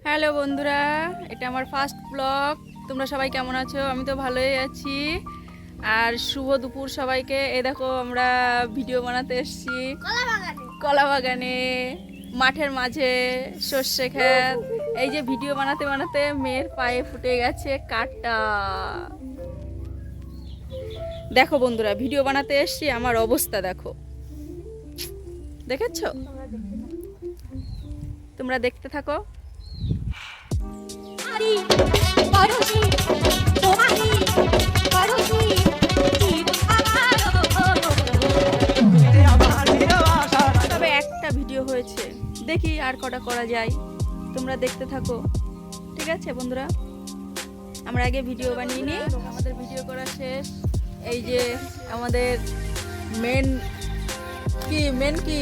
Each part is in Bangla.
হ্যালো বন্ধুরা, এটা আমার ফার্স্ট ব্লগ। তোমরা সবাই কেমন আছো? আমি তো ভালোই আছি। আর শুভ দুপুর সবাইকে। এই দেখো আমরা ভিডিও বানাতে এসেছি কলা বাগানে, মাঠের মাঝে, সর্ষে ক্ষেত। এই যে ভিডিও বানাতে বানাতে মেয়ের পায়ে ফুটে গেছে কাঁটা। দেখো বন্ধুরা, ভিডিও বানাতে এসেছি, আমার অবস্থা দেখো, দেখেছো? তোমরা দেখতে থাকো। তবে একটা ভিডিও হয়েছে, দেখি আর কটা করা যায়। তোমরা দেখতে থাকো, ঠিক আছে বন্ধুরা? আমরা আগে ভিডিও বানিয়ে নিই। আমাদের ভিডিও করা শেষ। এই যে আমাদের মেন কি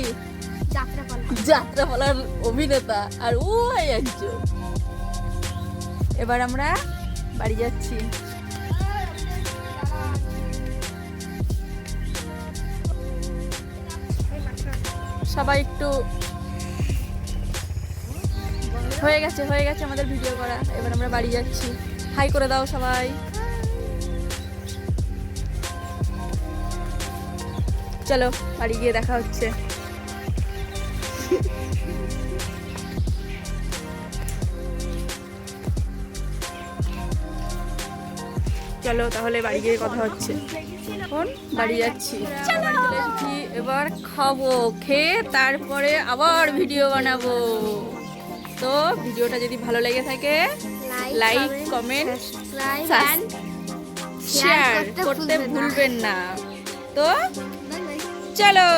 যাত্রাপালার অভিনেতা, আর ওই একজন। এবার আমরা বাড়ি যাচ্ছি। সবাই একটু হয়ে গেছে আমাদের ভিডিও করা। এবার আমরা বাড়ি যাচ্ছি। হাই করে দাও সবাই। চলো বাড়ি গিয়ে দেখা হচ্ছে। চলো তাহলে বাড়ি গিয়ে কথা হচ্ছে। এখন বাড়ি যাচ্ছি, বাড়ি চলে এসেছি। এবার খাবো, খেয়ে তারপরে আবার ভিডিও বানাবো। তো ভিডিওটা যদি ভালো লেগে থাকে, লাইক, কমেন্ট, শেয়ার করতে ভুলবেন না। তো চলো।